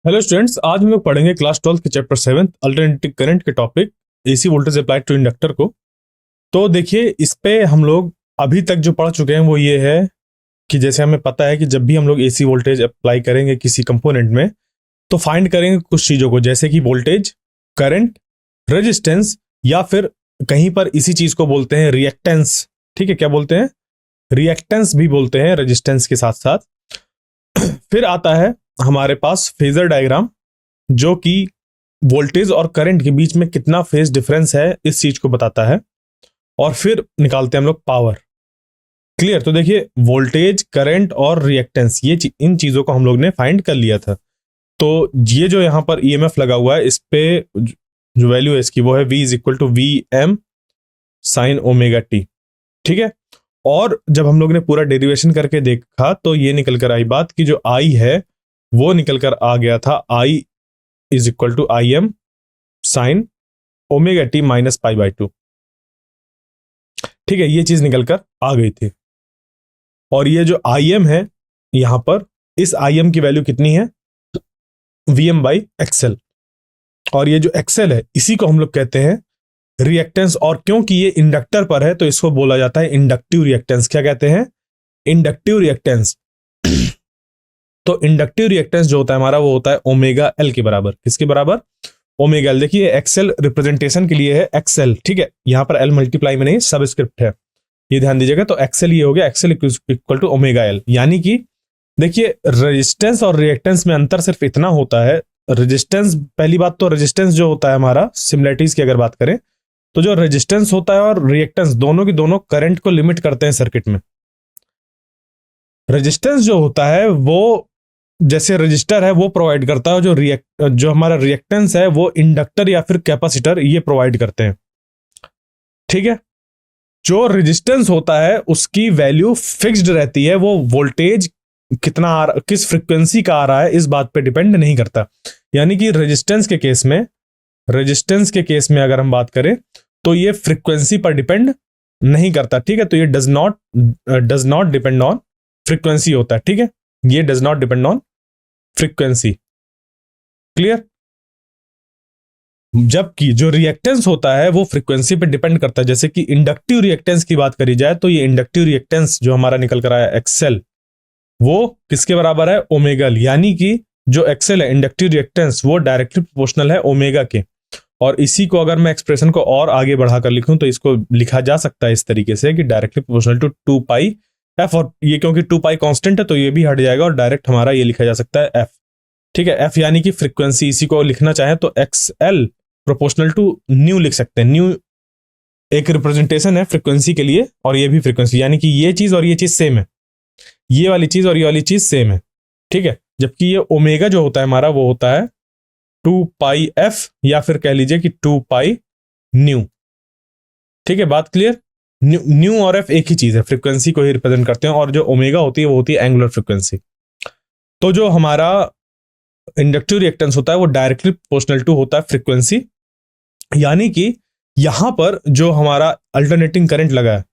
Hello students, आज हम लोग पढ़ेंगे क्लास 12 के चैप्टर 7 अल्टरनेटिंग करंट के topic AC voltage applied to inductor को। तो देखिए, इस पे हम लोग अभी तक जो पढ़ चुके हैं वो ये है कि जैसे हमें पता है कि जब भी हम लोग एसी वोल्टेज अप्लाई करेंगे किसी कंपोनेंट में तो फाइंड करेंगे कुछ चीजों को, जैसे कि वोल्टेज, करंट, रेजिस्टेंस या फिर कहीं पर इसी चीज को बोलते हैं रिएक्टेंस। ठीक है, क्या बोलते हैं? रिएक्टेंस भी बोलते हैं रेजिस्टेंस के साथ साथ। फिर आता है हमारे पास फेजर डायग्राम, जो कि वोल्टेज और करंट के बीच में कितना फेज डिफरेंस है इस चीज को बताता है। और फिर निकालते हैं हम लोग पावर। क्लियर? तो देखिए, वोल्टेज, करंट और रिएक्टेंस, इन चीजों को हम लोग ने फाइंड कर लिया था। तो ये जो यहाँ पर ईएमएफ लगा हुआ है, इस पे जो वैल्यू है इसकी वो है V is equal to V M sine omega T. ठीक है, और जब हम लोग ने पूरा डेरिवेशन करके देखा तो ये निकल कर आई बात कि जो आई है वो निकल कर आ गया था I is equal to I M sine omega T minus pi by two. ठीक है, ये चीज निकल कर आ गई थी। और ये जो आई एम है यहां पर, इस आई एम की वैल्यू कितनी है? V M by XL. और ये जो एक्सएल है इसी को हम लोग कहते हैं रिएक्टेंस। और क्योंकि ये इंडक्टर पर है तो इसको बोला जाता है इंडक्टिव रिएक्टेंस। क्या कहते हैं? Inductive reactance. तो इंडक्टिव रिएक्टेंस जो होता है हमारा वो होता है ओमेगा एल के बराबर। किसके बराबर? Omega L. देखिए, एक्सएल रिप्रेजेंटेशन के लिए है एक्सएल। ठीक है, यहां पर एल मल्टीप्लाई में नहीं, सबस्क्रिप्ट है, ये ध्यान दीजिएगा। तो एक्सएल ये हो गया, XL equal to omega L. यानी कि देखिए, रेजिस्टेंस और रिएक्टेंस में अंतर सिर्फ इतना होता है। रेजिस्टेंस, पहली बात तो रेजिस्टेंस जो होता है हमारा, सिमिलरिटीज की अगर बात करें तो जो रेजिस्टेंस होता है और रिएक्टेंस दोनों की दोनों करंट को लिमिट करते हैं सर्किट में। रेजिस्टेंस जो होता है वो जैसे रजिस्टर है वो प्रोवाइड करता है, जो हमारा रिएक्टेंस है वो इंडक्टर या फिर कैपेसिटर ये प्रोवाइड करते हैं। ठीक है, जो रेजिस्टेंस होता है उसकी वैल्यू फिक्स्ड रहती है, वो वोल्टेज किस फ्रीक्वेंसी का आ रहा है इस बात पे डिपेंड नहीं करता। यानी कि रेजिस्टेंस के केस में अगर हम बात करें तो ये फ्रीक्वेंसी पर डिपेंड नहीं करता। ठीक है, तो ये does not depend on frequency होता है। ठीक है, ये does not depend on frequency. Clear? जबकि जो रिएक्टेंस होता है वो फ्रीक्वेंसी पे डिपेंड करता है। जैसे कि इंडक्टिव रिएक्टेंस की बात करी जाए तो ये इंडक्टिव रिएक्टेंस जो हमारा निकल कर आया एक्सएल, वो किसके बराबर है? Omega L. यानी कि जो एक्सएल है इंडक्टिव रिएक्टेंस वो डायरेक्टली प्रोपोर्शनल है ओमेगा के। और इसी को अगर मैं एक्सप्रेशन को और आगे बढ़ाकर लिखूं तो इसको लिखा जा सकता है इस तरीके से कि directly proportional to 2 pi F. और ये क्योंकि 2 पाई कांस्टेंट है तो ये भी हट जाएगा और डायरेक्ट हमारा ये लिखा जा सकता है एफ। ठीक है, एफ यानी कि फ्रीक्वेंसी। इसी को लिखना चाहे तो X L proportional to nu लिख सकते हैं। न्यू एक रिप्रेजेंटेशन है फ्रीक्वेंसी के लिए और ये भी फ्रीक्वेंसी, यानी कि ये चीज और ये चीज सेम है, ये वाली चीज और ये वाली चीज सेम है। ठीक है, जबकि ये ओमेगा जो होता है हमारा वो होता है 2 पाई एफ या फिर कह लीजिए कि 2 पाई न्यू। ठीक है, बात क्लियर? न्यू और एफ एक ही चीज है, फ्रीक्वेंसी को ही रिप्रेजेंट करते हैं। और जो ओमेगा होती है वो होती है एंगुलर फ्रीक्वेंसी। तो जो हमारा इंडक्टिव रिएक्टेंस होता है वो डायरेक्टली प्रोपोर्शनल टू होता है फ्रीक्वेंसी। यानी कि यहां पर जो हमारा अल्टरनेटिंग करंट लगा है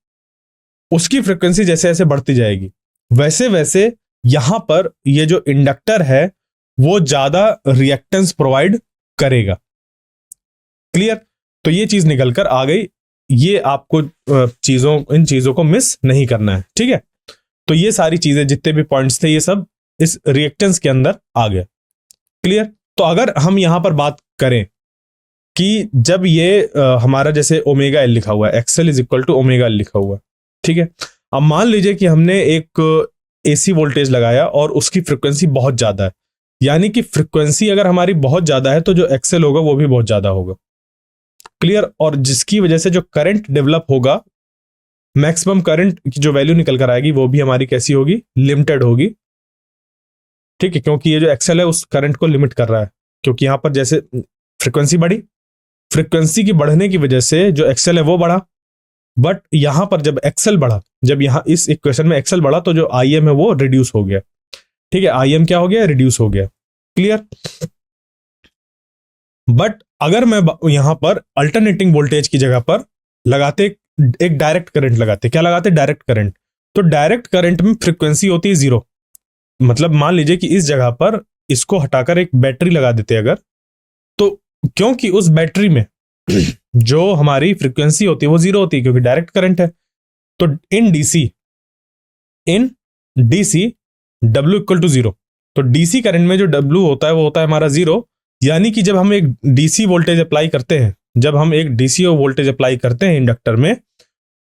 उसकी फ्रीक्वेंसी जैसे जैसे बढ़ती जाएगी वैसे वैसे यहां पर ये जो इंडक्टर है वो ज्यादा रिएक्टेंस प्रोवाइड करेगा। क्लियर? तो ये चीज निकल कर आ गई। ये आपको इन चीजों को मिस नहीं करना है। ठीक है, तो ये सारी चीजें जितने भी पॉइंट्स थे ये सब इस रिएक्टेंस के अंदर आ गए। क्लियर? तो अगर हम यहां पर बात करें कि जब ये हमारा जैसे ओमेगा एल लिखा हुआ है, XL is equal to omega L लिखा हुआ है। ठीक है, अब मान लीजिए कि हमने एक एसी वोल्टेज लगाया और उसकी फ्रीक्वेंसी बहुत ज्यादा है। यानी कि फ्रीक्वेंसी अगर हमारी बहुत ज्यादा है तो जो एक्सएल होगा वो भी बहुत ज्यादा होगा। क्लियर? और जिसकी वजह से जो करंट डेवलप होगा, मैक्सिमम करंट की जो वैल्यू निकल कर आएगी वो भी हमारी कैसी होगी? लिमिटेड होगी। ठीक है, क्योंकि ये जो एक्सएल है उस करंट को लिमिट कर रहा है। क्योंकि यहां पर जैसे फ्रीक्वेंसी बढ़ी, फ्रीक्वेंसी की बढ़ने की वजह से जो एक्सएल है वो बढ़ा। बट यहां पर जब एक्सएल बढ़ा, जब यहां इस इक्वेशन में एक्सएल बढ़ा तो जो आई एम है वो रिड्यूस हो गया। ठीक है, आई एम क्या हो गया? रिड्यूस हो गया। क्लियर? बट अगर मैं यहां पर अल्टरनेटिंग वोल्टेज की जगह पर लगाते एक डायरेक्ट करंट लगाते, क्या लगाते? Direct current. तो डायरेक्ट करंट में फ्रीक्वेंसी होती है 0। मतलब मान लीजिए कि इस जगह पर इसको हटाकर एक बैटरी लगा देते अगर, तो क्योंकि उस बैटरी में जो हमारी फ्रीक्वेंसी होती है वो जीरो होती है क्योंकि डायरेक्ट करंट है। तो in DC W equal to zero, तो डीसी करंट में जो W होता है वो होता है हमारा जीरो। यानी कि जब हम एक डीसी वोल्टेज अप्लाई करते हैं, जब हम एक डीसी वोल्टेज अप्लाई करते हैं इंडक्टर में,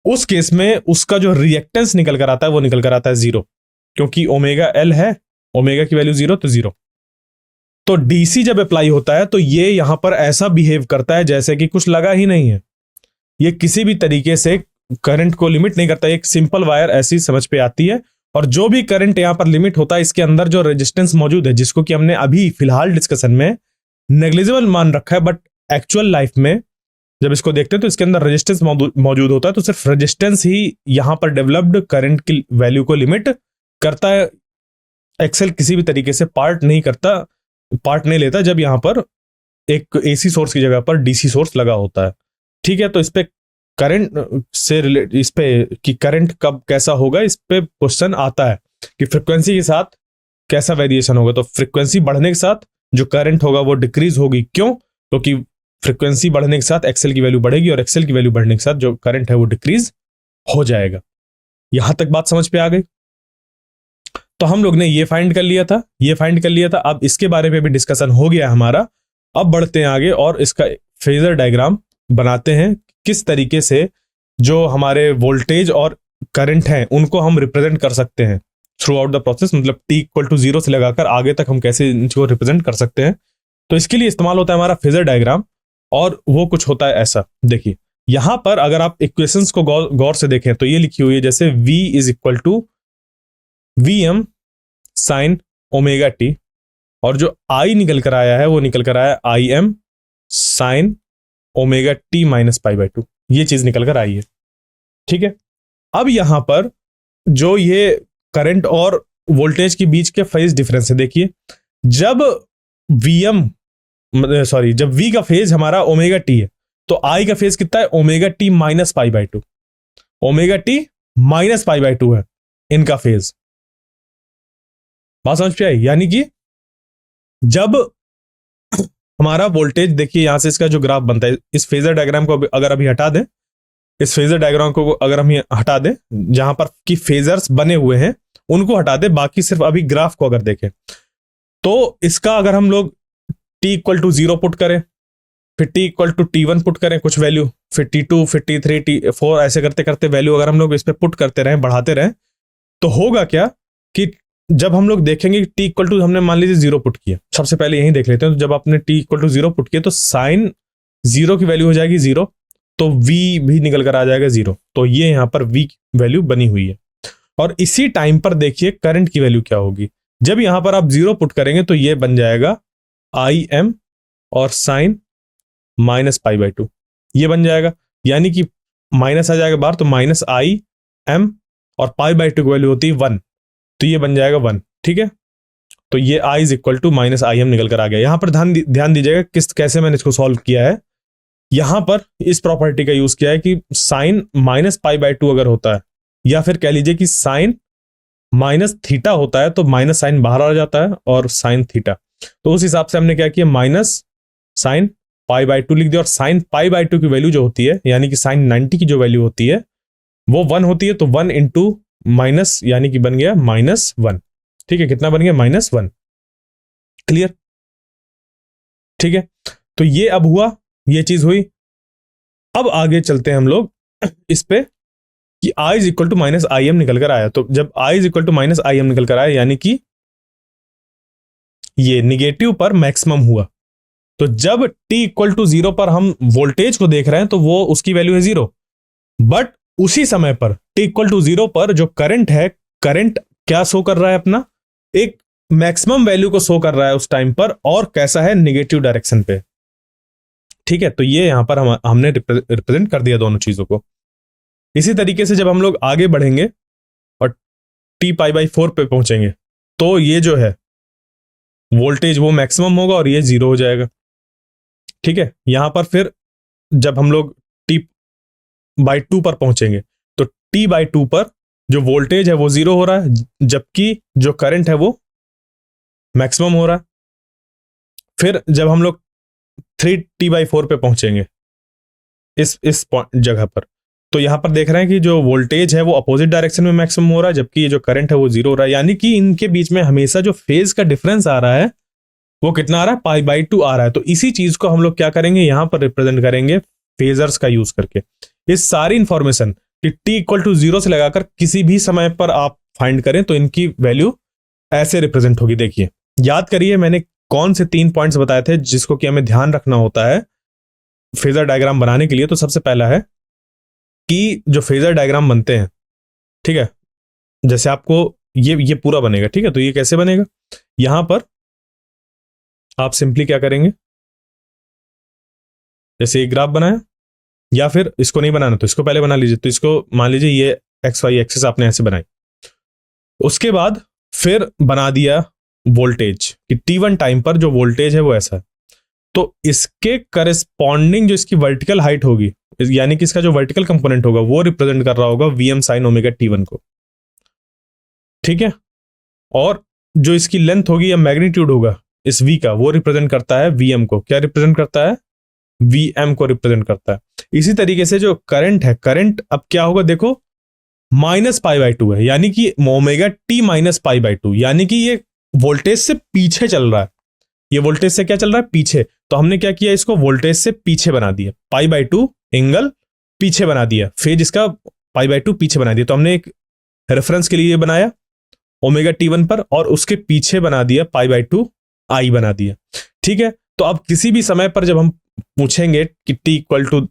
उस केस में उसका जो रिएक्टेंस निकल कर आता है वो निकल कर आता है जीरो, क्योंकि ओमेगा एल है, ओमेगा की वैल्यू जीरो, तो जीरो। तो डीसी जब अप्लाई होता है तो ये यहां पर ऐसा बिहेव करता है जैसे कि कुछ लगा ही नहीं है। ये किसी भी तरीके से करंट को लिमिट नहीं करता, एक सिंपल वायर ऐसी समझ पे आती है। और जो भी करंट यहां पर लिमिट होता है, इसके अंदर जो रेजिस्टेंस मौजूद है, जिसको कि हमने अभी फिलहाल डिस्कशन में नेग्लिजिबल मान रखा है, बट एक्चुअल लाइफ में जब इसको देखते हैं तो इसके अंदर रेजिस्टेंस मौजूद होता है। तो सिर्फ रेजिस्टेंस ही यहां पर डेवलप्ड करंट की वैल्यू को लिमिट करता है। एक्सेल किसी भी तरीके से पार्ट नहीं लेता जब यहां पर एक एसी सोर्स की जगह पर डीसी सोर्स लगा होता है। ठीक है, तो इस पे करंट से रिलेट, इस पे कि करंट कब कैसा होगा, इस पे क्वेश्चन आता है कि फ्रीक्वेंसी के साथ कैसा वेरिएशन होगा। तो फ्रीक्वेंसी बढ़ने के साथ जो करंट होगा वो डिक्रीज होगी। क्यों? क्योंकि फ्रीक्वेंसी बढ़ने के साथ एक्सेल की वैल्यू बढ़ेगी और एक्सेल की वैल्यू बढ़ने के साथ जो करंट है वो डिक्रीज हो जाएगा। यहां तक बात समझ पे आ गई? तो हम लोग ने ये फाइंड कर लिया था। अब इसके बारे में भी डिस्कशन हो गया हमारा। अब बढ़ते हैं आगे और इसका फेजर डायग्राम बनाते हैं, किस तरीके से जो हमारे वोल्टेज और करंट हैं उनको हम रिप्रेजेंट कर सकते हैं थ्रू आउट द प्रोसेस। मतलब t इक्वल टू जीरो से लगाकर आगे तक हम कैसे इनको रिप्रेजेंट कर सकते हैं। तो इसके लिए इस्तेमाल होता है हमारा फेजर डायग्राम, और वो कुछ होता है ऐसा। देखिए यहां पर अगर आप इक्वेशंस को गौर से देखें तो ये लिखी हुई है जैसे v is equal to Vm sine omega T, और जो I निकल कर आया है वो निकल कर आया Im sine omega T minus pi by two, ये चीज निकल कर आई है। ठीक है, अब यहां पर जो ये करंट और वोल्टेज के बीच के फेज डिफरेंस है, देखिए जब जब V का फेज हमारा ओमेगा टी है तो I का फेज कितना है? Omega T minus pi by to, omega T minus pi by to है इनका फेज। बात समझ पे आई? यानी कि जब हमारा वोल्टेज, देखिए यहां से इसका जो ग्राफ बनता है, इस फेजर डायग्राम को अगर अभी हटा दें, इस फेजर डायग्राम को अगर हम हटा दें, जहां पर की फेजर्स बने हुए हैं उनको हटा दें, बाकी सिर्फ अभी ग्राफ को अगर देखें तो इसका अगर हम लोग t equal to zero put करें, फिर t equal to t1 put करें कुछ वैल्यू, फिर t2, फिर t3, t4 ऐसे करते करते वैल्यू अगर हम लोग इस पे पुट करते रहें, बढ़ाते रहें, तो होगा क्या कि जब हम लोग देखेंगे कि t इक्वल टू हमने मान लीजिए जीरो पुट किया, सबसे पहले यही देख लेते हैं। तो जब आपने t equal to zero put किया तो साइन जीरो की वैल्यू हो जाएगी जीरो, तो v भी निकल कर आ जाएगा जीरो। तो ये यहां पर v वैल्यू बनी हुई है। और इसी टाइम पर देखिए करंट की वैल्यू क्या होगी। जब यहां पर आप जीरो पुट करेंगे तो ये बन जाएगा Im और sine minus pi by two, ये बन जाएगा। यानी कि माइनस आ जाएगा बाहर, तो माइनस Im और पाई बाय टू की वैल्यू होती है 1, तो ये बन जाएगा 1। ठीक है, तो ये I is equal to minus Im निकल कर आ गया। यहां पर ध्यान दीजिएगा कैसे मैंने इसको सॉल्व किया है। यहां पर इस प्रॉपर्टी का यूज किया है कि sine minus pi by two अगर होता है, या फिर कह लीजिए कि साइन माइनस थीटा होता है, तो माइनस साइन बाहर आ जाता है और साइन थीटा, तो उस हिसाब से हमने क्या किया, minus sine pi by to लिख दिया। और साइन पाई बाय टू की वैल्यू जो होती है, यानी कि साइन 90 की जो वैल्यू होती है वो 1 होती है, तो 1 इंटू माइनस, यानी कि बन गया -1। ठीक है, कितना बन गया? -1। क्लियर? ठीक है, तो ये अब हुआ, ये चीज हुई। अब आगे चलते हैं हम लोग इस पे कि I is equal to minus Im निकल कर आया। तो जब I is equal to minus Im निकल कर आया, यानी कि ये निगेटिव पर मैक्सिमम हुआ। तो जब t इक्वल टू जीरो पर हम वोल्टेज को देख रहे हैं तो वो उसकी वैल्यू है जीरो, बट उसी समय पर t इक्वल टू जीरो पर जो करंट है, करंट क्या शो कर रहा है? अपना एक मैक्सिमम वैल्यू को शो कर रहा है उस टाइम पर, और कैसा है? निगेटिव डायरेक्शन पे। ठीक है, तो ये यहां पर हमने रिप्रेजेंट कर दिया दोनों चीजों को। इसी तरीके से जब हम लोग आगे बढ़ेंगे और t पाई बाई 4 पे पहुंचेंगे तो ये जो है वोल्टेज वो मैक्सिमम होगा और ये जीरो हो जाएगा। ठीक है, यहां पर फिर जब हम लोग t बाई 2 पर पहुंचेंगे तो t बाई 2 पर जो वोल्टेज है वो जीरो हो रहा है, जबकि जो करंट है वो मैक्सिमम हो रहा है। फिर जब हम लोग 3t/4 पे पहुंचेंगे इस जगह पर, तो यहां पर देख रहे हैं कि जो वोल्टेज है वो अपोजिट डायरेक्शन में मैक्सिमम हो रहा है, जबकि ये जो करंट है वो 0 हो रहा है। यानी कि इनके बीच में हमेशा जो फेज का डिफरेंस आ रहा है वो कितना आ रहा है, π/2 आ रहा है। तो इसी चीज को हम लोग क्या करेंगे, यहां पर रिप्रेजेंट करेंगे फेजर्स का यूज करके। इस सारी इंफॉर्मेशन कि t=0 से लगाकर किसी भी समय पर आप फाइंड करें तो इनकी वैल्यू ऐसे रिप्रेजेंट होगी। देखिए, याद करिए मैंने कौन से 3 पॉइंट्स बताए थे जिसको कि हमें ध्यान रखना होता है फेजर डायग्राम बनाने के लिए। तो सबसे पहला है कि जो फेजर डायग्राम बनते हैं, ठीक है, जैसे आपको ये पूरा बनेगा, ठीक है, तो ये कैसे बनेगा, यहां पर आप सिंपली क्या करेंगे, जैसे एक ग्राफ बनाया, या फिर इसको नहीं बनाना तो इसको पहले बना लीजिए। तो इसको मान लीजिए ये XY एक्सिस आपने ऐसे बनाई, उसके बाद फिर बना दिया वोल्टेज कि T1 टाइम पर जो वोल्टेज है वो ऐसा है। तो इसके करस्पॉन्डिंग जो इसकी वर्टिकल हाइट होगी, यानी कि इसका जो वर्टिकल कंपोनेंट होगा वो रिप्रेजेंट कर रहा होगा Vm sin ओमेगा T1 को, ठीक है। और जो इसकी लेंथ होगी या मैग्नीट्यूड होगा इस V का, वो रिप्रेजेंट करता है Vm को। क्या रिप्रेजेंट करता है, Vm को रिप्रेजेंट करता है। इसी तरीके से जो करंट है, करंट अब क्या होगा देखो, -π/2 है, यानी कि ओमेगा T -π/2, यानी कि ये वोल्टेज से पीछे चल रहा है। ये वोल्टेज से क्या चल रहा है, पीछे। तो हमने क्या किया, इसको वोल्टेज से पीछे बना दिया, π/2 एंगल पीछे बना दिया, फेज इसका π/2 पीछे बना दिया। तो हमने एक रेफरेंस के लिए बनाया ओमेगा T1 पर, और उसके पीछे बना दिया π/2 I बना दिया, ठीक है। तो अब किसी भी समय पर जब हम पूछेंगे कि t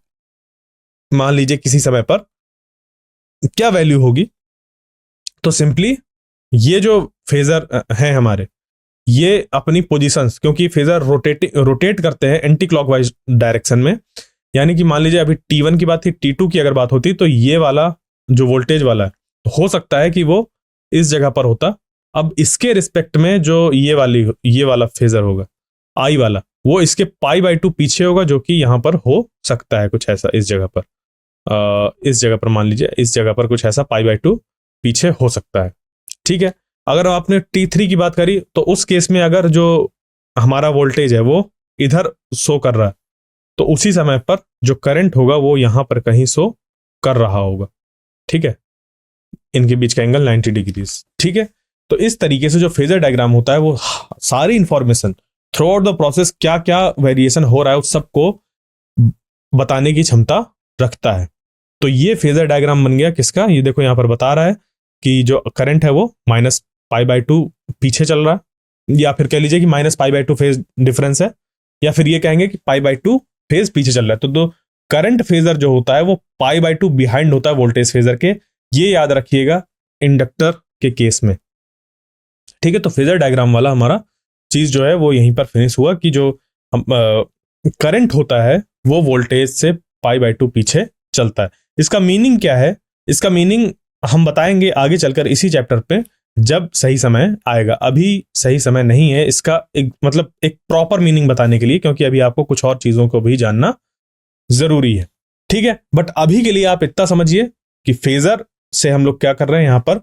मान लीजिए किसी समय पर क्या वैल्यू होगी, तो सिंपली ये जो फेजर हैं हमारे, ये अपनी पोजीशंस, क्योंकि फेजर रोटेट करते हैं एंटी क्लॉकवाइज डायरेक्शन में, यानी कि मान लीजिए अभी T1 की बात थी, T2 की अगर बात होती तो ये वाला जो वोल्टेज वाला है, तो हो सकता है कि वो इस जगह पर होता। अब इसके रिस्पेक्ट में जो ये वाला फेजर होगा I वाला, वो इसके π/2 पीछे होगा, जो कि यहां पर हो सकता है कुछ ऐसा इस जगह पर, इस जगह पर मान लीजिए इस जगह पर कुछ ऐसा π/2 पीछे हो सकता है, ठीक है। अगर आपने T3 की बात करी तो उस केस में अगर जो हमारा वोल्टेज है वो इधर शो कर रहा है, तो उसी समय पर जो करंट होगा वो यहां पर कहीं शो कर रहा होगा, ठीक है। इनके बीच का एंगल 90 डिग्रीज, ठीक है। तो इस तरीके से जो फेजर डायग्राम होता है वो सारी information through out the process क्या क्या वेरिएशन हो रहा है उस सबको बताने की क्षमता रखता है। तो ये फेजर डायग्राम बन गया किसका, ये देखो यहां पर बता रहा है कि जो करंट है वो -π/2 पीछे चल रहा है, या फिर कह लीजिए कि -π/2 फेज डिफरेंस है, या फिर ये कहेंगे कि π/2 फेज पीछे चल रहा है। तो दो करंट फेजर जो होता है वो π/2 बिहाइंड होता है वोल्टेज फेजर के, ये याद रखिएगा इंडक्टर के केस में, ठीक है। तो फेजर डायग्राम वाला हमारा चीज जो है वो यहीं पर फिनिश हुआ कि जो करंट होता है वो वोल्टेज से π/2 पीछे चलता है। इसका मीनिंग क्या है, इसका मीनिंग हम बताएंगे आगे चलकर इसी चैप्टर पे जब सही समय आएगा। अभी सही समय नहीं है इसका एक मतलब एक प्रॉपर मीनिंग बताने के लिए, क्योंकि अभी आपको कुछ और चीजों को भी जानना जरूरी है, ठीक है। बट अभी के लिए आप इतना समझिए कि फेजर से हम लोग क्या कर रहे हैं, यहां पर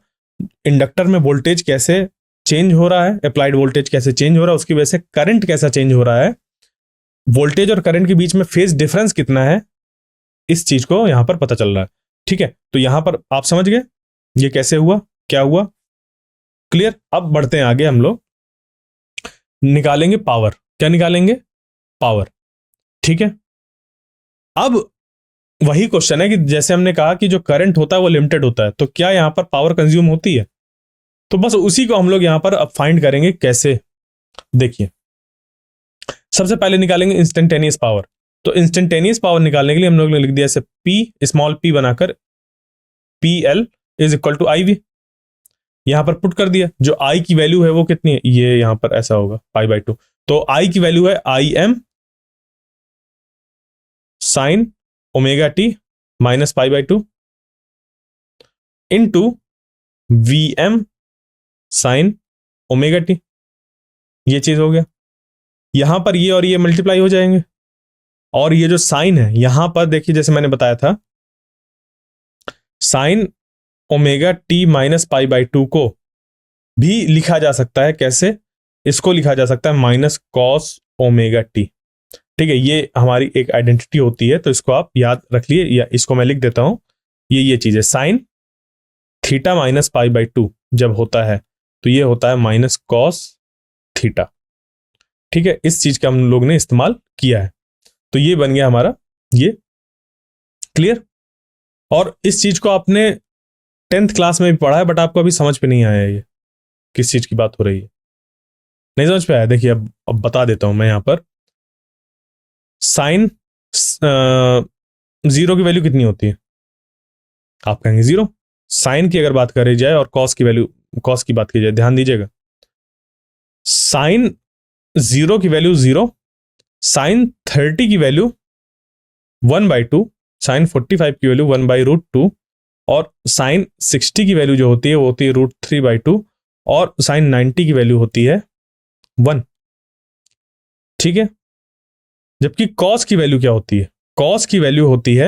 इंडक्टर में वोल्टेज कैसे चेंज हो रहा है, अप्लाइड वोल्टेज कैसे चेंज हो रहा है, उसकी वजह से करंट कैसा चेंज हो रहा है, वोल्टेज और करंट के बीच में फेज डिफरेंस कितना है, इस चीज को यहां पर पता चल रहा है, ठीक है। तो यहां पर आप समझ गए ये कैसे हुआ, क्या हुआ, क्लियर। अब बढ़ते हैं आगे, हम लोग निकालेंगे पावर। क्या निकालेंगे, पावर, ठीक है। अब वही क्वेश्चन है कि जैसे हमने कहा कि जो करंट होता है वो लिमिटेड होता है, तो क्या यहां पर पावर कंज्यूम होती है, तो बस उसी को हम लोग यहां पर अब फाइंड करेंगे कैसे। देखिए, सबसे पहले निकालेंगे इंस्टेंटेनियस पावर। तो इंस्टेंटेनियस पावर निकालने के लिए हम लोग ने लिख दिया ऐसे P स्मॉल p बनाकर PL is equal to IV, यहां पर पुट कर दिया। जो I की वैल्यू है वो कितनी है, ये यहां पर ऐसा होगा π/2। तो I की वैल्यू है IM sine omega T -π/2 into VM sine omega T, ये चीज हो गया। यहां पर ये और ये मल्टीप्लाई हो जाएंगे, और ये जो साइन है यहां पर देखिए जैसे मैंने बताया था, साइन ओमेगा T -π/2 को भी लिखा जा सकता है कैसे, इसको लिखा जा सकता है माइनस कॉस ओमेगा टी। ठीक है, ये हमारी एक आइडेंटिटी होती है, तो इसको आप याद रख लिए, या इसको मैं लिख देता हूं। ये चीज है sine theta minus pi by to जब होता है तो ये होता है माइनस कॉस थीटा। ठीक है, इस चीज का हम लोग ने इस्तेमाल किया है, तो ये बन गया हमारा ये। क्लियर? और इस चीज को आपने 10th क्लास में भी पढ़ा है, बट आपको अभी समझ पे नहीं आया ये किस चीज की बात हो रही है, नहीं समझ पे आया। देखिए अब बता देता हूं मैं यहां पर। साइन जीरो की वैल्यू कितनी होती है? आप कहेंगे जीरो। साइन की अगर बात करी जाए और कॉस की वैल्यू, कॉस की बात की जाए, ध्यान दीजिएगा, साइन जीरो की वैल्यू जीरो, साइन 30 की वैल्यू 1/2, साइन 45 की वैल्यू 1/√2, और साइन 60 की वैल्यू जो होती है वो होती है √3/2, और साइन 90 की वैल्यू होती है 1। ठीक है, जबकि कॉस की वैल्यू क्या होती है? कॉस की वैल्यू होती है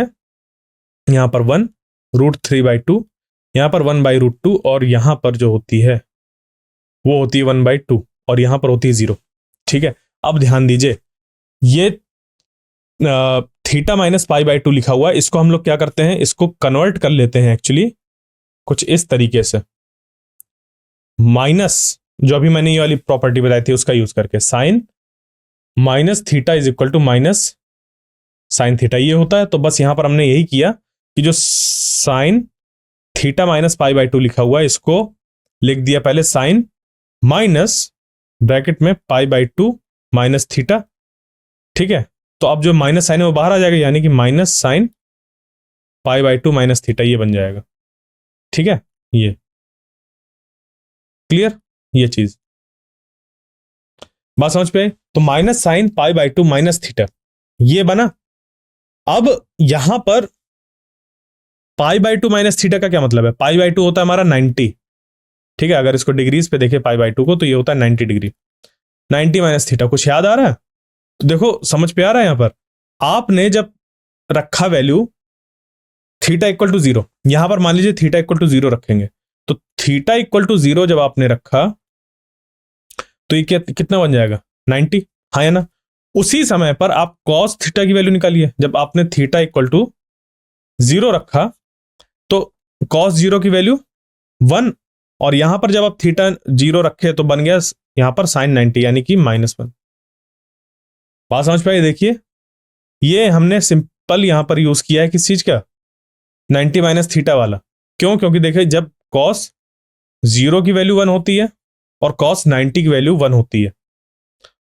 यहां पर 1 √3/2, यहां पर 1/√2, और यहां पर जो होती है वो होती है 1/2, और यहां पर होती है 0। ठीक है, अब ध्यान दीजिए, ये theta minus pi by to लिखा हुआ है, इसको हम लोग क्या करते हैं, इसको कन्वर्ट कर लेते हैं एक्चुअली कुछ इस तरीके से, माइनस जो अभी मैंने ये वाली प्रॉपर्टी बताई थी उसका यूज करके, sine minus theta is equal to minus sine theta, ये होता है। तो बस यहां पर हमने यही किया कि जो sine theta minus pi by to लिखा हुआ है इसको लिख दिया पहले साइन माइनस ब्रैकेट में पाई बाई टू माइनस थीटा। ठीक है, तो अब जो माइनस साइन है वो बाहर आ जाएगा, यानी कि minus sine pi by to minus theta, ये बन जाएगा। ठीक है, ये क्लियर, ये चीज बात समझ पे? तो minus sine pi by to minus theta ये बना। अब यहां पर पाई बाई टू माइनस थीटा का क्या मतलब है? पाई बाई टू होता है हमारा 90। ठीक है, अगर इसको डिग्रीज पे देखे पाई बाई टू को, तो ये होता है 90 डिग्री। 90 माइनस थीटा, कुछ याद आ रहा है? तो देखो समझ पे आ रहा है, यहां पर आपने जब रखा वैल्यू थीटा इक्वल टू 0, यहां पर मान लीजिए थीटा इक्वल टू 0 रखेंगे, तो थीटा इक्वल टू 0 जब आपने रखा तो ये कितना बन जाएगा? 90। हाँ या ना? उसी समय पर आप कॉस थीटा की वैल्यू निकालिए, जब आपने थीटा इक्वल टू 0 रखा तो कॉस 0 की वैल्यू 1, और यहां पर जब आप थीटा 0 रखे तो बन गया यहां पर साइन 90 यानी कि -1। बात समझ पाए? देखिए ये हमने सिंपल यहां पर यूज किया है किस चीज का? 90 माइनस थीटा वाला। क्यों? क्योंकि देखिए जब कॉस 0 की वैल्यू 1 होती है और कॉस 90 की वैल्यू 1 होती है,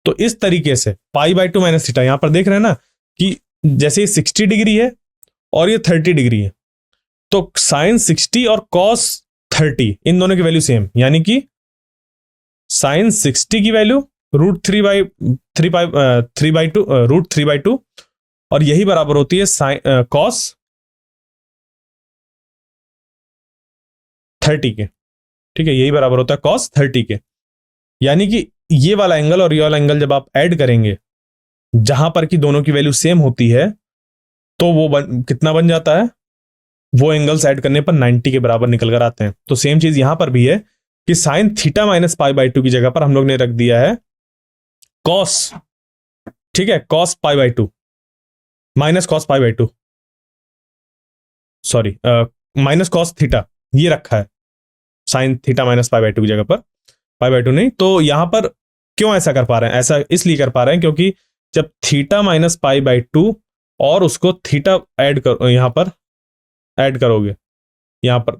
तो इस तरीके से पाई बाई टू माइनस थीटा, यहां पर देख रहे हैं ना कि जैसे 60 डिग्री है और ये 30 डिग्री है, तो साइन 60 और कॉस 30 इन दोनों की वैल्यू सेम, यानी कि साइन 60 की वैल्यू √3/2, और यही बराबर होती है साइन कॉस 30 के। ठीक है, यही बराबर होता है कॉस 30 के, यानी कि ये वाला एंगल और ये वाला एंगल जब आप ऐड करेंगे जहां पर कि दोनों की वैल्यू सेम होती है, तो वो कितना बन जाता है? वो एंगल्स ऐड करने पर 90 के बराबर निकल कर आते हैं। तो सेम चीज यहां पर भी है कि sine theta minus pi by to की जगह पर हम लोग ने रख दिया है कॉस। ठीक है, cos pi by to minus cos pi by to, sorry minus cos theta ये रखा है, sine theta minus pi by to की जगह पर पाई बाई टू नहीं। तो यहां पर क्यों ऐसा कर पा रहे हैं? ऐसा इसलिए कर पा रहे हैं क्योंकि जब theta minus pi by to और उसको थीटा ऐड कर यहां पर ऐड करोगे यहां पर,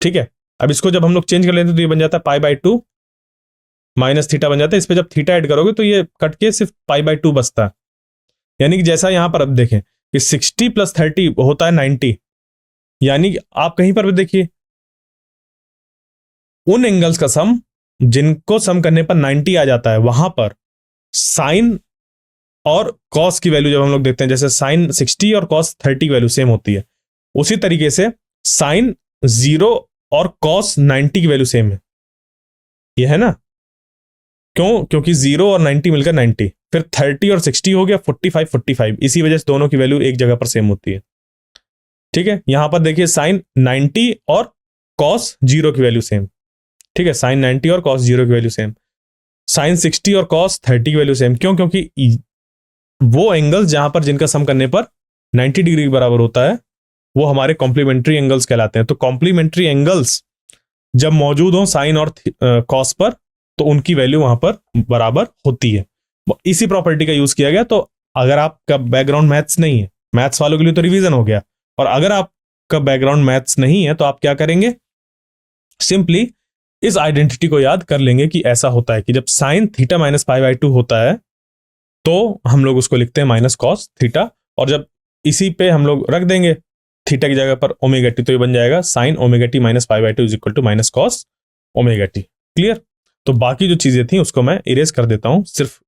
ठीक है, अब इसको जब हम लोग चेंज कर लेते हैं तो ये बन जाता है पाई बाई टू माइनस थीटा बन जाता है। इस पे जब थीटा ऐड करोगे तो ये कट के सिर्फ पाई बाई टू बचता है, यानी कि जैसा यहां पर अब देखें कि 60 + 30 होता है 90, यानी कि आप कहीं पर भी देखिए उन एंगल्स का सम जिनको सम करने पर 90 आ जाता है, वहां पर साइन और कॉस की वैल्यू जब हम लोग देखते हैं, जैसे साइन 60 और कॉस 30 की वैल्यू सेम होती है, उसी तरीके से साइन 0 और कॉस 90 की वैल्यू सेम है। ये है ना? क्यों? क्योंकि 0 और 90 मिलकर 90, फिर 30 और 60 हो गया 45 45, इसी वजह से दोनों की वैल्यू एक जगह पर सेम होती है। ठीक है, यहां पर देखिए साइन 90 और कॉस 0 की वैल्यू सेम। ठीक है, साइन 90 और कॉस 0 की वैल्यू सेम। साइन 60 और कॉस 30 की वैल्यू सेम, क्यों? क्योंकि वो एंगल्स जहां पर जिनका सम करने पर 90 डिग्री के बराबर होता है वो हमारे कॉम्प्लीमेंट्री एंगल्स कहलाते हैं। तो कॉम्प्लीमेंट्री एंगल्स जब मौजूद हो साइन और कॉस पर तो उनकी वैल्यू वहां पर बराबर होती है। इसी प्रॉपर्टी का यूज किया गया। तो अगर आपका बैकग्राउंड मैथ्स नहीं है, मैथ्स वालों के लिए तो रिवीजन हो गया, और अगर आपका बैकग्राउंड मैथ्स नहीं है तो आप क्या करेंगे, सिंपली इस आइडेंटिटी को याद कर लेंगे कि ऐसा होता है कि जब sine theta minus pi by 2 होता है तो हम लोग उसको लिखते हैं माइनस कॉस थीटा, और जब इसी पे हम लोग रख देंगे थीटा की जगह पर ओमेगा टी, तो ये बन जाएगा sine omega T minus pi by 2 is equal to minus cos omega T. Clear? तो बाकी जो चीजें थी उसको मैं इरेज कर देता हूं, सिर्फ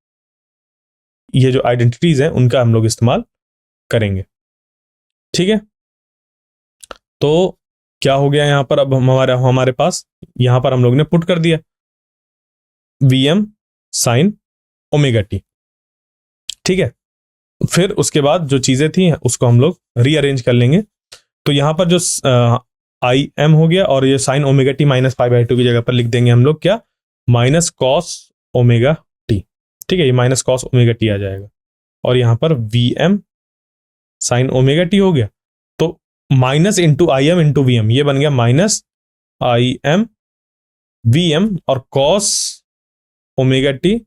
ये जो आइडेंटिटीज हैं उनका हम लोग इस्तेमाल करेंगे। ठीक है, तो क्या हो गया यहां पर, अब हमारे पास यहां पर हम लोग ने पुट कर दिया वीएम साइन ओमेगा टी। ठीक है, फिर उसके बाद जो चीजें थी उसको हम लोग रीअरेंज कर लेंगे। तो यहां पर जो आई एम हो गया और ये sign omega T minus pi by 2 की जगह पर लिख देंगे हम लोग क्या, माइनस कॉस ओमेगा टी। ठीक है, ये माइनस कॉस ओमेगा टी आ जाएगा, और यहां पर V M sine omega T हो गया, तो minus into I M into V M, ये बन गया minus I M V M, और cos omega T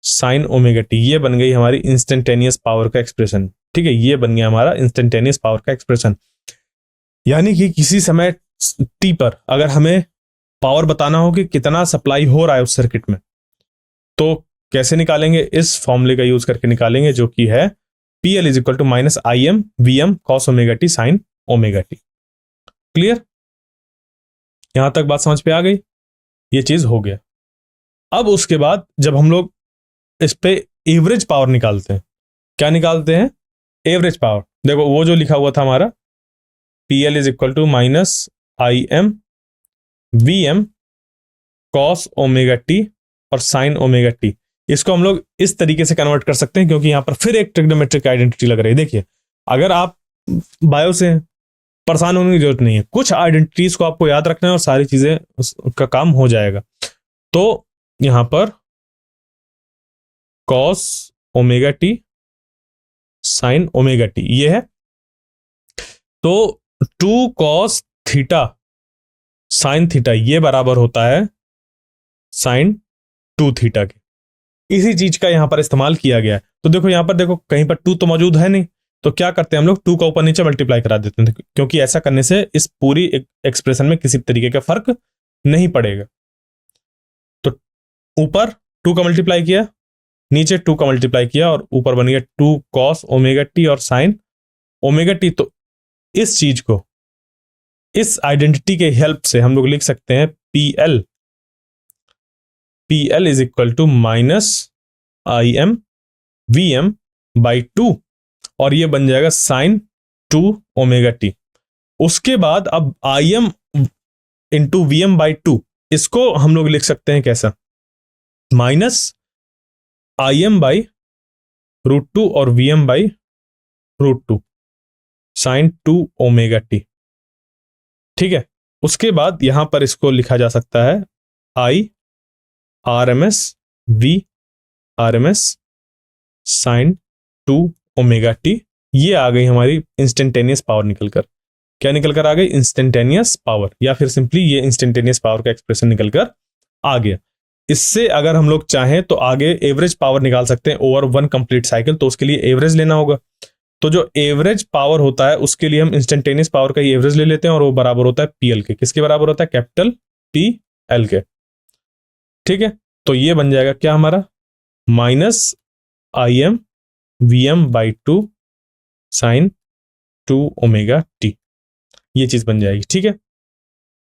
sine omega T, ये बन गई हमारी इंस्टेंटेनियस पावर का एक्सप्रेशन। ठीक है, ये बन गया हमारा इंस्टेंटेनियस पावर का एक्सप्रेशन। यानी कि किसी समय टी पर अगर हमें पावर बताना हो कि कितना सप्लाई हो रहा है उस सर्किट में, तो कैसे निकालेंगे, इस फॉर्मूले का यूज करके निकालेंगे, जो कि है P L is equal to minus I M V M cos omega T sine omega T. Clear? यहां तक बात समझ पे आ गई? ये चीज हो गया। अब उसके बाद जब हम लोग इस पे एवरेज पावर निकालते हैं, क्या निकालते हैं, एवरेज पावर। देखो वो जो लिखा हुआ था हमारा P L is equal to minus I M V M cos omega T और साइन ओमेगा टी, इसको हम लोग इस तरीके से कन्वर्ट कर सकते हैं, क्योंकि यहां पर फिर एक ट्रिग्नोमेट्रिक आइडेंटिटी लग रही है। देखिए, अगर आप बायो से परेशान होने की जरूरत नहीं है, कुछ आइडेंटिटीज को आपको याद रखना है और सारी चीजें का काम हो जाएगा। तो यहां पर cos omega T sine omega T ये है, तो 2 कॉस थीटा साइन थीटा ये बराबर होता है साइन 2 थीटा के। इसी चीज का यहां पर इस्तेमाल किया गया है। तो देखो यहां पर देखो कहीं पर 2 तो मौजूद है नहीं, तो क्या करते हैं हम लोग 2 का ऊपर नीचे मल्टीप्लाई करा देते हैं, क्योंकि ऐसा करने से इस पूरी एक्सप्रेशन में किसी तरीके का फर्क नहीं पड़ेगा। तो ऊपर 2 का मल्टीप्लाई किया, नीचे 2 का मल्टीप्लाई किया, और ऊपर बन गया 2 कॉस ओमेगा टी और साइन ओमेगा टी। तो इस चीज को, इस आइडेंटिटी के हेल्प से हम लोग लिख सकते हैं P L is equal to minus I M V M by 2, और ये बन जाएगा साइन 2 ओमेगा टी। उसके बाद अब I M into V M by 2, इसको हम लोग लिख सकते हैं कैसा, minus I M by root 2 और V M by root 2 sine 2 omega T. ठीक है, उसके बाद यहां पर इसको लिखा जा सकता है I R M S V R M S sine 2 omega T. ये आ गई हमारी इंस्टेंटेनियस पावर निकलकर। क्या निकलकर आ गई? इंस्टेंटेनियस पावर, या फिर सिंपली ये इंस्टेंटेनियस पावर का एक्सप्रेशन निकलकर आ गया। इससे अगर हम लोग चाहें तो आगे एवरेज पावर निकाल सकते हैं ओवर 1 कंप्लीट साइकिल, तो उसके लिए एवरेज लेना होगा। तो जो एवरेज पावर होता है उसके लिए हम इंस्टेंटेनियस पावर का ही एवरेज ले लेते हैं, और वो बराबर होता है पीएल के। किसके बराबर होता है? कैपिटल पी एल के। ठीक है, तो ये बन जाएगा क्या हमारा, minus I M V M by 2 sine 2 omega T, ये चीज बन जाएगी। ठीक है,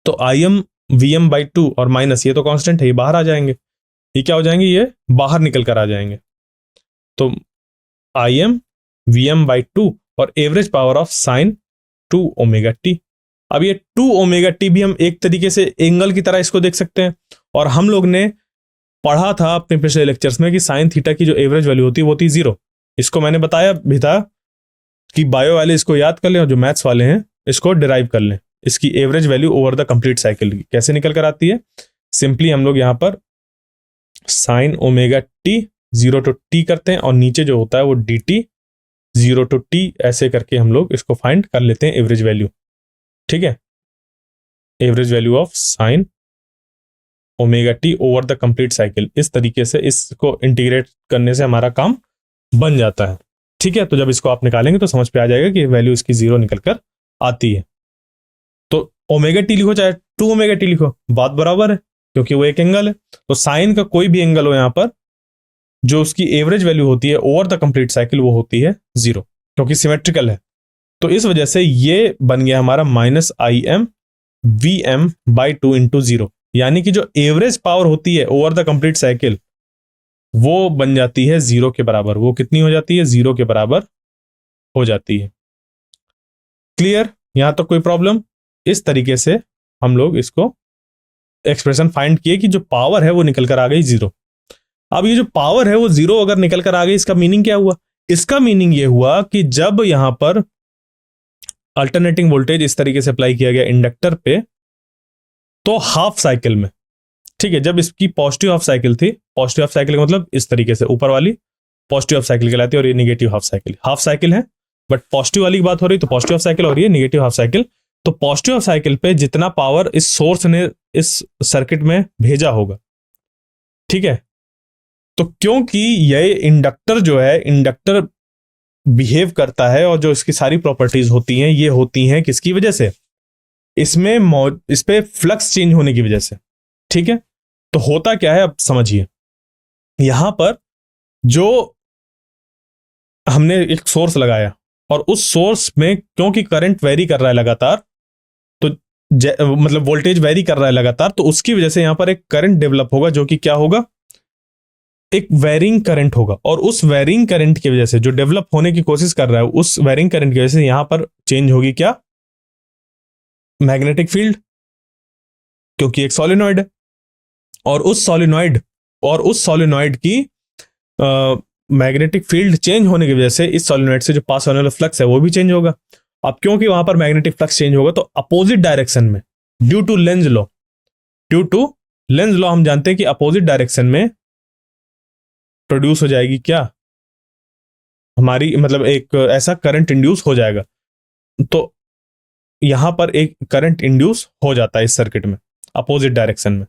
तो I M V M by 2 और माइनस ये तो कांस्टेंट है, ये बाहर आ जाएंगे, ये क्या हो जाएंगे, ये बाहर निकल कर आ जाएंगे। तो I M V M by 2 और average power of sine 2 omega T. अब ये 2 ओमेगा टी भी हम एक तरीके से एंगल की तरह इसको देख सकते हैं, और हम लोग ने पढ़ा था अपने पिछले लेक्चर्स में कि साइन थीटा की जो एवरेज वैल्यू होती है वो होती 0। इसको मैंने बताया भी था कि बायो वाले इसको याद कर लें और जो मैथ्स वाले हैं इसको डिराइव कर लें। इसकी average value over the complete cycle कैसे निकल कर आती है, सिंपली हम लोग यहां पर sign omega T 0 to t करते हैं, और नीचे जो होता है वो डी टी 0 to t, ऐसे करके हम लोग इसको फाइंड कर लेते हैं एवरेज वैल्यू। ठीक है, average value of sine omega T over the complete cycle. इस तरीके से इसको इंटीग्रेट करने से हमारा काम बन जाता है। ठीक है, तो जब इसको आप निकालेंगे तो समझ पे आ जाएगा कि वैल्यू इसकी 0 निकल कर आती है। तो ओमेगा टी लिखो चाहे 2 ओमेगा टी लिखो, बात बराबर है, क्योंकि वो एक एंगल है। तो साइन का कोई भी एंगल हो यहाँ पर, जो उसकी एवरेज वैल्यू होती है ओवर द कंप्लीट साइकिल, वो होती है 0, क्योंकि सिमेट्रिकल है। तो इस वजह से ये बन गया हमारा minus I M V M by 2 इंटू 0, यानी कि जो एवरेज पावर होती है ओवर द कंप्लीट साइकिल वो बन जाती है 0 के बराबर। वो कितनी हो जाती है? 0 के बराबर हो जाती है। क्लियर? यहां तक कोई प्रॉब्लम? इस तरीके से हम लोग इसको एक्सप्रेशन फाइंड किए कि जो पावर है वो निकल कर आ गई 0। अब ये जो पावर है वो 0 अगर निकल कर आ गई, इसका मीनिंग क्या हुआ? इसका मीनिंग ये हुआ कि जब यहां पर अल्टरनेटिंग वोल्टेज इस तरीके से अप्लाई किया गया इंडक्टर पे, तो हाफ साइकिल में, ठीक है, जब इसकी पॉजिटिव हाफ साइकिल थी, पॉजिटिव हाफ साइकिल का मतलब इस तरीके से ऊपर वाली पॉजिटिव हाफ साइकिल कहलाती है, और ये नेगेटिव हाफ साइकिल है, बट पॉजिटिव वाली की बात हो रही तो पॉजिटिव हाफ साइकिल और ये नेगेटिव हाफ साइकिल। तो पॉजिटिव हाफ साइकिल पे जितना पावर इस सोर्स ने इस सर्किट में भेजा होगा, ठीक है, तो क्योंकि ये इंडक्टर जो है, इंडक्टर बिहेव करता है और जो इसकी सारी प्रॉपर्टीज होती हैं ये होती हैं किसकी वजह से? इसमें इस पे फ्लक्स चेंज होने की वजह से। ठीक है, तो होता क्या है अब समझिए। यहां पर जो हमने एक सोर्स लगाया और उस सोर्स में क्योंकि करंट वेरी कर रहा है लगातार, तो मतलब वोल्टेज वेरी कर रहा है लगातार, तो उसकी वजह से यहां पर एक करंट डेवलप होगा जो कि क्या होगा? एक वेरिंग करंट होगा। और उस वेरिंग करंट की वजह से जो डेवलप होने की कोशिश कर रहा है, उस वेरिंग करंट की वजह से यहां पर चेंज होगी क्या? मैग्नेटिक फील्ड, क्योंकि एक सोलिनॉइड है, और उस सोलिनॉइड की मैग्नेटिक फील्ड चेंज होने की वजह से इस सोलिनॉइड से जो पास होने वाला फ्लक्स है वो भी चेंज होगा। अब क्योंकि वहां पर मैग्नेटिक फ्लक्स चेंज होगा तो अपोजिट डायरेक्शन में, ड्यू टू लेंज लॉ हम जानते हैं कि अपोजिट डायरेक्शन में प्रोड्यूस हो जाएगी क्या हमारी, मतलब एक ऐसा करंट इंड्यूस हो जाएगा। तो यहां पर एक करंट इंड्यूस हो जाता है इस सर्किट में अपोजिट डायरेक्शन में।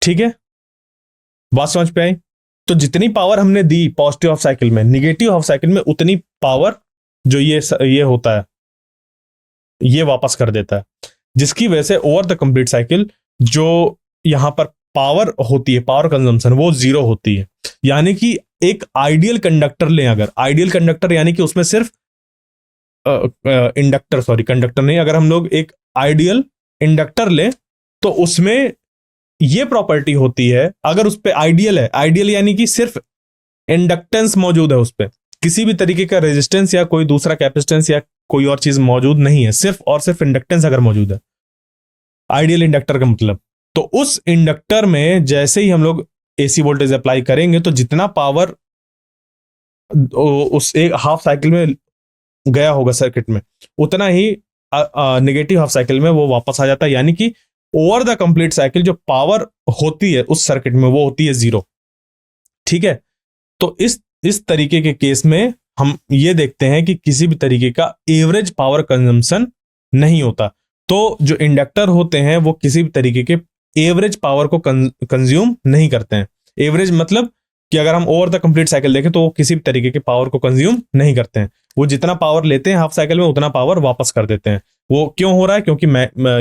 ठीक है, बात समझ पे आई? तो जितनी पावर हमने दी पॉजिटिव हाफ साइकिल में, निगेटिव हाफ साइकिल में उतनी पावर जो ये होता है ये वापस कर देता है, जिसकी वजह से ओवर द कंप्लीट साइकिल जो यहां पर पावर होती है, पावर कंजम्पशन, वो 0 होती है। यानी कि एक आइडियल कंडक्टर लें, अगर आइडियल कंडक्टर यानी कि उसमें सिर्फ कंडक्टर नहीं, अगर हम लोग एक आइडियल इंडक्टर लें तो उसमें ये प्रॉपर्टी होती है, अगर उस पे आइडियल है, आइडियल यानी कि सिर्फ इंडक्टेंस मौजूद है, उस पे किसी भी तरीके का रेजिस्टेंस या कोई दूसरा कैपेसिटेंस या कोई और चीज मौजूद नहीं है, सिर्फ और सिर्फ इंडक्टेंस अगर मौजूद है, आइडियल इंडक्टर का मतलब। तो उस इंडक्टर में जैसे ही हम लोग एसी वोल्टेज अप्लाई करेंगे तो जितना पावर उस एक हाफ साइकिल में गया होगा सर्किट में, उतना ही नेगेटिव हाफ साइकिल में वो वापस आ जाता है। यानी कि ओवर द कंप्लीट साइकिल जो पावर होती है उस सर्किट में वो होती है 0। ठीक है, तो इस तरीके के केस में हम ये देखते हैं कि किसी भी तरीके का एवरेज पावर कंजम्पशन नहीं होता। तो जो इंडक्टर होते हैं वो किसी भी तरीके के एवरेज पावर को कंज्यूम नहीं करते हैं। एवरेज मतलब कि अगर हम ओवर द कंप्लीट साइकिल देखें तो वो किसी भी तरीके के पावर को कंज्यूम नहीं करते हैं। वो जितना पावर लेते हैं हाफ साइकिल में उतना पावर वापस कर देते हैं। वो क्यों हो रहा है? क्योंकि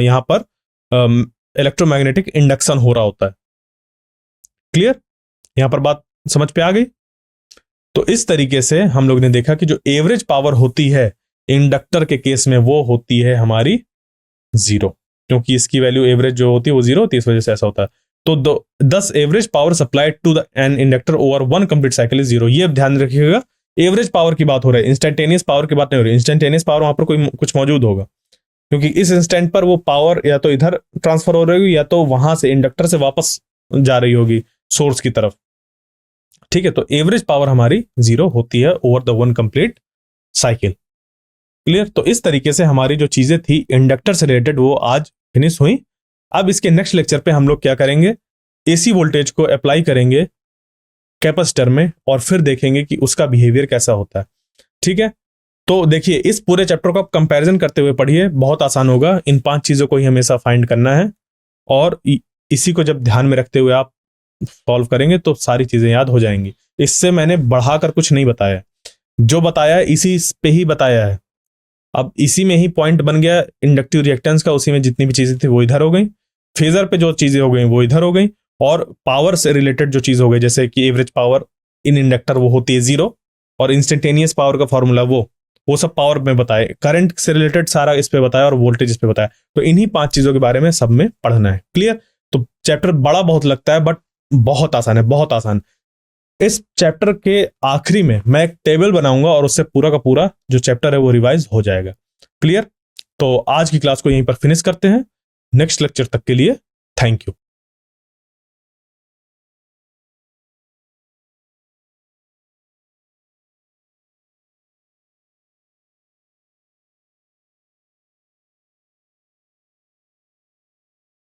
यहां पर इलेक्ट्रोमैग्नेटिक इंडक्शन हो रहा होता है। क्लियर? यहां पर बात समझ पे आ गई? तो इस तरीके से हम लोग ने देखा कि जो एवरेज पावर होती है इंडक्टर के केस में वो होती है हमारी 0, क्योंकि इसकी वैल्यू एवरेज जो होती है वो 0 होती है, इस वजह से ऐसा होता है। तो thus average power supplied to an inductor over one complete cycle is 0। ये ध्यान रखिएगा, एवरेज पावर की बात हो रही है, इंस्टेंटेनियस पावर की बात नहीं हो रही। इंस्टेंटेनियस पावर वहां पर कोई कुछ मौजूद होगा, क्योंकि इस इंस्टेंट पर वो पावर या तो इधर ट्रांसफर हो रही होगी या तो वहां से इंडक्टर से वापस जा रही होगी सोर्स की तरफ। ठीक है, तो एवरेज पावर हमारी 0 होती है over the one complete cycle. Clear? तो इस तरीके से हमारी जो चीजें थी इंडक्टर से रिलेटेड वो आज फिनिश हुई। अब इसके नेक्स्ट लेक्चर पे हम लोग क्या करेंगे, एसी वोल्टेज को अप्लाई करेंगे कैपेसिटर में और फिर देखेंगे कि उसका बिहेवियर कैसा होता है। ठीक है, तो देखिए इस पूरे चैप्टर को आप कंपैरिजन करते हुए पढ़िए, बहुत आसान होगा। इन 5 चीजों को ही हमेशा फाइंड करना है और इसी को जब ध्यान में रखते हुए आप सॉल्व करेंगे तो सारी चीजें याद हो जाएंगी। इससे मैंने बढ़ाकर कुछ नहीं बताया, जो बताया है इसी पे ही बताया है। अब इसी में ही पॉइंट बन गया इंडक्टिव रिएक्टेंस का, उसी में जितनी भी चीजें थी वो इधर हो गई, फेजर पे जो चीजें हो गई वो इधर हो गई, और पावर से रिलेटेड जो चीज हो गई जैसे कि एवरेज पावर इन इंडक्टर वो होती है 0, और इंस्टेंटेनियस पावर का फॉर्मूला वो सब पावर में बताए, करंट से रिलेटेड सारा इस पे बताया और वोल्टेज इस पे बताया। तो इन्हीं 5 चीजों के बारे में सब में पढ़ना है। क्लियर? तो चैप्टर बड़ा बहुत लगता है बट बहुत आसान है, बहुत आसान। इस चैप्टर के आखिरी में मैं एक टेबल बनाऊंगा और उससे पूरा का पूरा जो चैप्टर है वो रिवाइज हो जाएगा। क्लियर? तो आज की क्लास को यहीं पर फिनिश करते हैं। नेक्स्ट लेक्चर तक के लिए थैंक यू।